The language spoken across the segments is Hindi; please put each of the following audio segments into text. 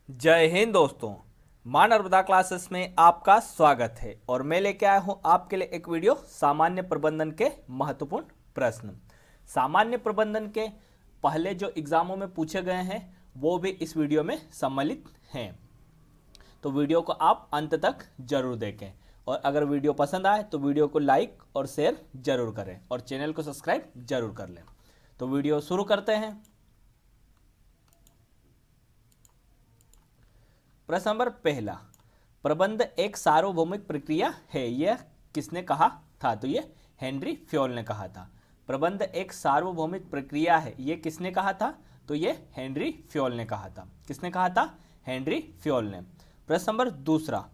जय हिंद दोस्तों। मां नर्मदा क्लासेस में आपका स्वागत है और मैं लेके आया हूं आपके लिए एक वीडियो सामान्य प्रबंधन के महत्वपूर्ण प्रश्न। सामान्य प्रबंधन के पहले जो एग्जामों में पूछे गए हैं वो भी इस वीडियो में सम्मिलित हैं, तो वीडियो को आप अंत तक जरूर देखें और अगर वीडियो पसंद आए तो वीडियो को लाइक और शेयर जरूर करें और चैनल को सब्सक्राइब जरूर कर लें। तो वीडियो शुरू करते हैं। प्रश्न नंबर पहला, प्रबंध एक सार्वभौमिक प्रक्रिया है, यह किसने कहा था? तो ये हेनरी फ्योल ने कहा था। प्रबंध एक सार्वभौमिक प्रक्रिया है, यह किसने कहा था? तो ये हेनरी फ्योल ने कहा था। किसने कहा था? हेनरी फ्योल ने। प्रश्न नंबर दूसरा,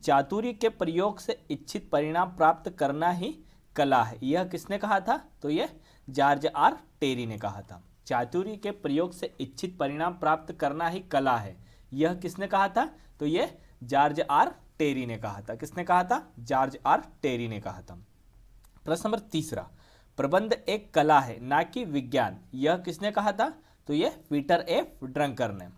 चातुर्य के प्रयोग से इच्छित परिणाम प्राप्त करना ही कला है, यह किसने कहा था? तो ये जॉर्ज आर टेरी ने कहा था। चातुर्य के प्रयोग से इच्छित परिणाम प्राप्त करना ही कला है, यह किसने कहा था? तो यह जॉर्ज आर टेरी ने कहा था। किसने कहा था? जॉर्ज आर टेरी ने कहा था। प्रश्न नंबर तीसरा, प्रबंध एक कला है ना कि विज्ञान, यह किसने कहा था? तो यह पीटर एफ ड्रंकर ने।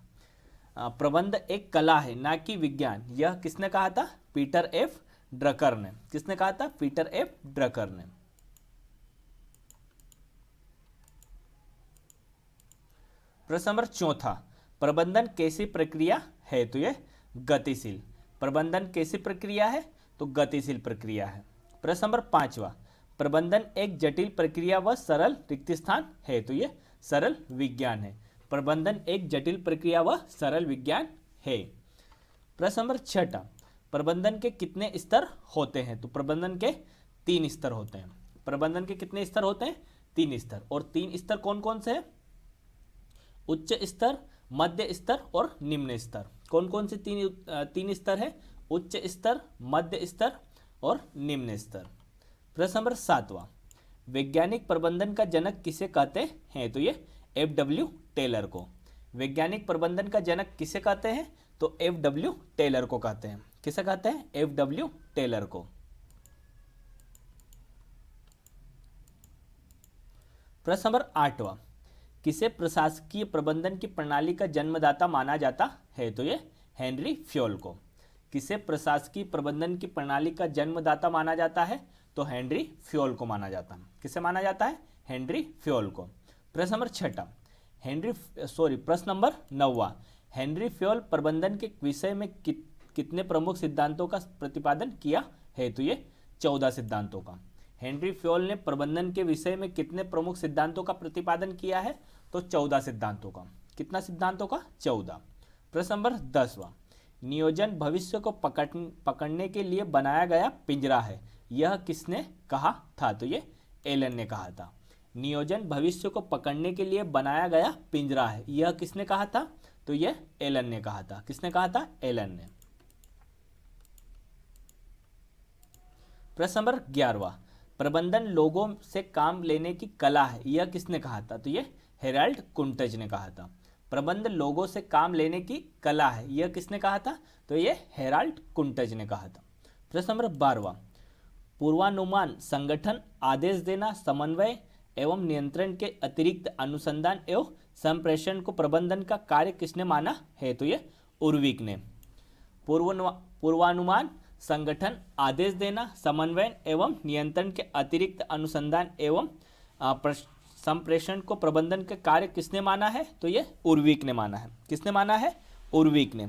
प्रबंध एक कला है ना कि विज्ञान, यह किसने कहा था? पीटर एफ ड्रकर ने। किसने कहा था? पीटर एफ ड्रकर ने। प्रश्न नंबर चौथा, प्रबंधन कैसी प्रक्रिया है? तो यह गतिशील। प्रबंधन कैसी प्रक्रिया है? तो गतिशील प्रक्रिया है। प्रश्न नंबर पांचवा, प्रबंधन एक जटिल प्रक्रिया व सरल रिक्त स्थान है, तो यह सरल विज्ञान है। प्रबंधन एक जटिल प्रक्रिया व सरल विज्ञान है। प्रश्न नंबर छठा, प्रबंधन के कितने स्तर होते हैं? तो प्रबंधन के 3 स्तर होते हैं। प्रबंधन के कितने स्तर होते हैं? 3 स्तर। और 3 स्तर कौन कौन से हैं? उच्च स्तर, मध्य स्तर और निम्न स्तर। कौन कौन से तीन स्तर है? उच्च स्तर, मध्य स्तर और निम्न स्तर। प्रश्न नंबर 7वां, वैज्ञानिक प्रबंधन का जनक किसे कहते हैं? तो ये एफ.डब्ल्यू. टेलर को। वैज्ञानिक प्रबंधन का जनक किसे कहते हैं? तो एफ.डब्ल्यू. टेलर को कहते हैं। किसे कहते हैं? एफ.डब्ल्यू. टेलर को। प्रश्न नंबर 8वां, किसे प्रशासकीय प्रबंधन की प्रणाली का जन्मदाता माना जाता है? तो ये हेनरी फ्योल को। किसे प्रशासकीय प्रबंधन की प्रणाली का जन्मदाता माना जाता है? तो हेनरी फ्योल को माना जाता है। किसे माना जाता है? हेनरी फ्योल को। प्रश्न नंबर 6, प्रश्न नंबर 9वां, हेनरी फ्योल प्रबंधन के विषय में कितने प्रमुख सिद्धांतों का प्रतिपादन किया है? तो ये 14 सिद्धांतों का। हेनरी फ्योल ने प्रबंधन के विषय में कितने प्रमुख सिद्धांतों का प्रतिपादन किया है? तो 14 सिद्धांतों का। कितना सिद्धांतों का? 14। प्रश्न नंबर 10वां, नियोजन भविष्य को पकड़ने के लिए बनाया गया पिंजरा है, यह किसने कहा था? तो ये एलन ने कहा था। नियोजन भविष्य को पकड़ने के लिए बनाया गया पिंजरा है, यह किसने कहा था? तो यह एलन ने कहा था। किसने कहा था? एलन ने। प्रश्न नंबर 11वां, प्रबंधन लोगों से काम लेने की कला है, यह किसने कहा था? तो यह हेराल्ड कुंटज ने कहा था। प्रबंध लोगों से काम लेने की कला है, यह किसने कहा था? तो यह हेराल्ड कुंटज ने कहा था। प्रश्न नंबर 12वां, पूर्वानुमान, संगठन, आदेश देना, समन्वय एवं नियंत्रण के अतिरिक्त अनुसंधान एवं संप्रेषण को प्रबंधन का कार्य किसने माना है? तो यह उर्विक ने। पूर्वानुमान, संगठन, आदेश देना, समन्वय एवं नियंत्रण के अतिरिक्त अनुसंधान एवं संप्रेषण को प्रबंधन के कार्य किसने माना है? तो यह उर्विक ने माना है। किसने माना है? उर्विक ने।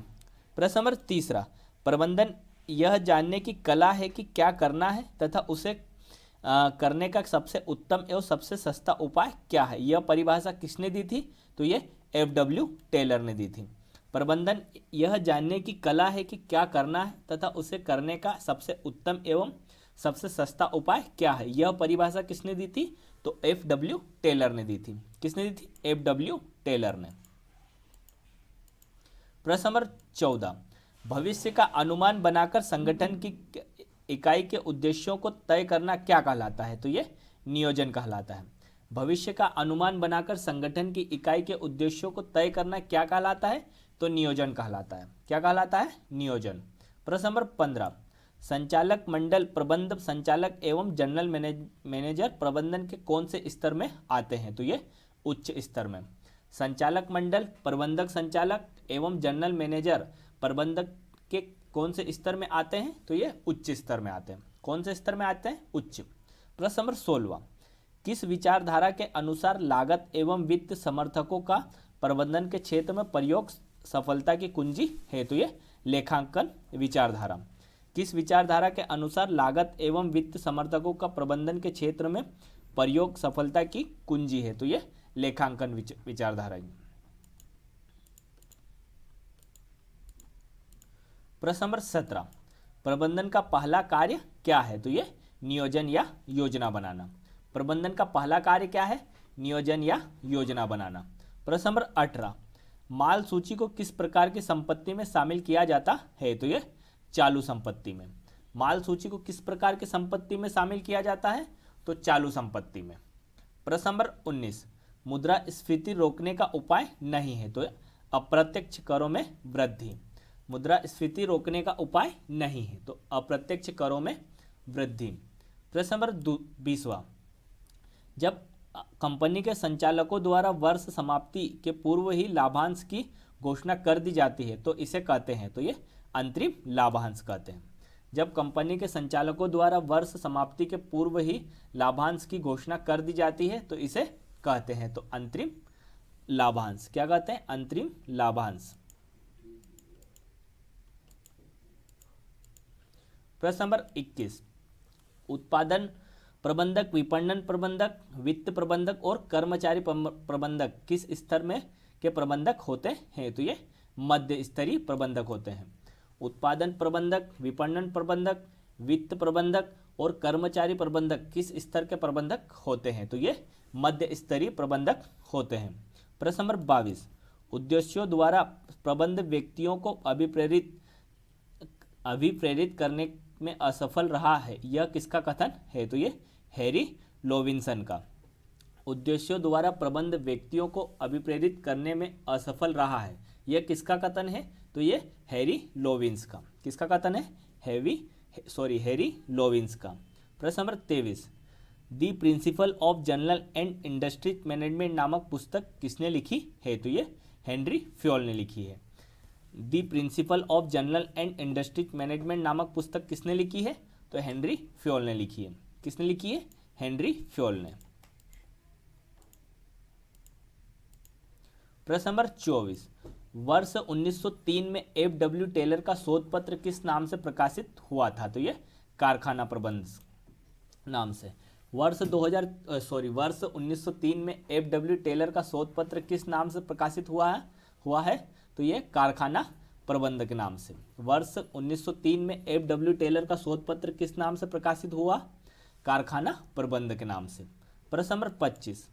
प्रश्न नंबर 13, प्रबंधन यह जानने की कला है कि क्या करना है तथा उसे करने का सबसे उत्तम एवं सबसे सस्ता उपाय क्या है, यह परिभाषा किसने दी थी? तो यह एफ.डब्ल्यू. टेलर ने दी थी। प्रबंधन यह जानने की कला है कि क्या करना है तथा उसे करने का सबसे उत्तम एवं सबसे सस्ता उपाय क्या है, यह परिभाषा किसने दी थी? तो एफ.डब्ल्यू. टेलर ने दी थी। किसने दी थी? एफ.डब्ल्यू. टेलर ने। प्रश्न नंबर 14, भविष्य का अनुमान बनाकर संगठन की इकाई के उद्देश्यों को तय करना क्या कहलाता है? तो यह नियोजन कहलाता है। भविष्य का अनुमान बनाकर संगठन की इकाई के उद्देश्यों को तय करना क्या कहलाता है? तो नियोजन कहलाता है। क्या कहलाता है? नियोजन। प्रश्न नंबर 15, संचालक मंडल, प्रबंध संचालक एवं जनरल मैनेजर प्रबंधन के कौन से स्तर में आते हैं? तो ये उच्च स्तर में। संचालक मंडल, प्रबंधक संचालक एवं जनरल मैनेजर प्रबंधक के कौन से स्तर में आते हैं? तो ये उच्च स्तर में आते हैं। कौन से स्तर में आते हैं? उच्च। प्रश्न नंबर 16, किस विचारधारा के अनुसार लागत एवं वित्त समर्थकों का प्रबंधन के क्षेत्र में प्रयोग सफलता की कुंजी है? तो ये लेखांकन विचारधारा। किस विचारधारा के अनुसार लागत एवं वित्त समर्थकों का प्रबंधन के क्षेत्र में प्रयोग सफलता की कुंजी है? तो ये लेखांकन विचारधारा। प्रश्न नंबर 17, प्रबंधन का पहला कार्य क्या है? तो ये नियोजन या योजना बनाना। प्रबंधन का पहला कार्य क्या है? नियोजन या योजना बनाना। प्रश्न नंबर 18, माल सूची को किस प्रकार की संपत्ति में शामिल किया जाता है? तो ये चालू संपत्ति में। माल सूची को किस प्रकार की संपत्ति में शामिल किया जाता है? तो चालू संपत्ति में। प्रश्न नंबर 19, मुद्रास्फीति रोकने का उपाय नहीं है? तो अप्रत्यक्ष करों में वृद्धि। मुद्रास्फीति रोकने का उपाय नहीं है, तो अप्रत्यक्ष करों में वृद्धि। प्रश्न नंबर 20, जब कंपनी के संचालकों द्वारा वर्ष समाप्ति के पूर्व ही लाभांश की घोषणा कर दी जाती है तो इसे कहते हैं? तो ये अंतरिम लाभांश कहते हैं। जब कंपनी के संचालकों द्वारा वर्ष समाप्ति के पूर्व ही लाभांश की घोषणा कर दी जाती है तो इसे कहते हैं? तो अंतरिम लाभांश। क्या कहते हैं? अंतरिम लाभांश। प्रश्न नंबर 21, उत्पादन प्रबंधक, विपणन प्रबंधक, वित्त प्रबंधक और कर्मचारी प्रबंधक किस स्तर में के प्रबंधक होते हैं? तो ये मध्य स्तरीय प्रबंधक होते हैं। उत्पादन प्रबंधक, विपणन प्रबंधक, वित्त प्रबंधक और कर्मचारी प्रबंधक किस स्तर के प्रबंधक होते हैं? तो ये मध्य स्तरीय प्रबंधक होते हैं। प्रश्न नंबर 22, उद्देश्यों द्वारा प्रबंध व्यक्तियों को अभिप्रेरित करने में असफल रहा है, यह किसका कथन है? तो ये हैरी लोविंसन का। उद्देश्यों द्वारा प्रबंध व्यक्तियों को अभिप्रेरित करने में असफल रहा है, यह किसका कथन है? तो ये हैरी लोविंस का। किसका कथन है? हैरी लोविंस का। प्रश्न number 23, the principle of general and industries management नामक पुस्तक किसने लिखी है? तो ये हेनरी फ्योल ने लिखी है। The principle of general and industries management नामक पुस्तक किसने लिखी है? तो हेनरी फ्योल ने लिखी है। किसने लिखी है? हेनरी फ्योल ने। प्रश्न नंबर 24, वर्ष 1903 में एफ.डब्ल्यू. टेलर का शोध पत्र किस नाम से प्रकाशित हुआ था? तो ये कारखाना प्रबंध नाम से। वर्ष 1903 में एफ.डब्ल्यू. टेलर का शोध पत्र किस नाम से प्रकाशित हुआ है? तो ये कारखाना प्रबंध के नाम से। वर्ष 1903 में एफ.डब्ल्यू. टेलर का शोध पत्र किस नाम से प्रकाशित हुआ? कारखाना प्रबंध के नाम से। प्रश्न नंबर 25,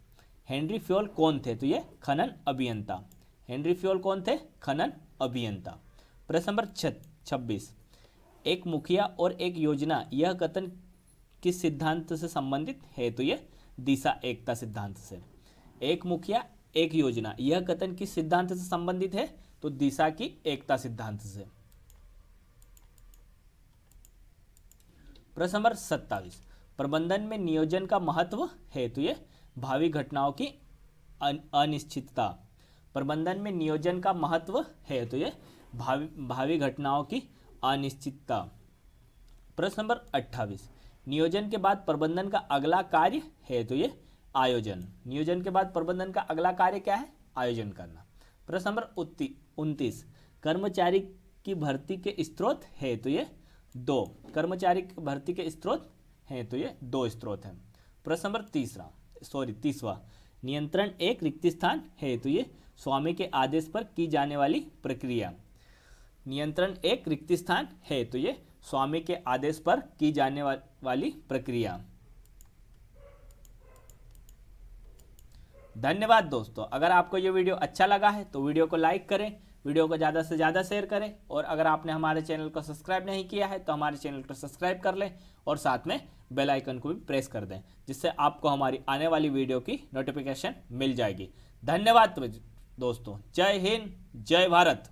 हेनरी फ्योल कौन थे? तो ये खनन अभियंता। हेनरी फ्योल कौन थे? खनन अभियंता। प्रश्न नंबर 26, एक मुखिया और एक योजना, यह कथन किस सिद्धांत से संबंधित है? तो ये दिशा एकता सिद्धांत से। एक मुखिया एक योजना, यह कथन किस सिद्धांत से संबंधित है? तो दिशा की एकता सिद्धांत से। प्रश्न नंबर 27, प्रबंधन में नियोजन का महत्व है? तो ये भावी घटनाओं की अनिश्चितता। प्रबंधन में नियोजन का महत्व है? तो ये भावी घटनाओं की अनिश्चितता। प्रश्न नंबर 28, नियोजन के बाद प्रबंधन का अगला कार्य है? तो ये आयोजन। नियोजन के बाद प्रबंधन का अगला कार्य क्या है? आयोजन करना। प्रश्न नंबर 29, कर्मचारी की भर्ती के स्रोत है? तो ये 2। कर्मचारी की भर्ती के स्रोत हैं? तो ये 2 स्रोत हैं। प्रश्न नंबर 30वां, नियंत्रण एक रिक्त स्थान है? तो ये स्वामी के आदेश पर की जाने वाली प्रक्रिया। नियंत्रण एक रिक्त स्थान है? तो ये स्वामी के आदेश पर की जाने वाली प्रक्रिया। धन्यवाद दोस्तों। अगर आपको ये वीडियो अच्छा लगा है तो वीडियो को लाइक करें, वीडियो को ज़्यादा से ज़्यादा शेयर करें, और अगर आपने हमारे चैनल को सब्सक्राइब नहीं किया है तो हमारे चैनल को सब्सक्राइब कर लें और साथ में बेल आइकन को भी प्रेस कर दें, जिससे आपको हमारी आने वाली वीडियो की नोटिफिकेशन मिल जाएगी। धन्यवाद दोस्तों। जय हिंद, जय भारत।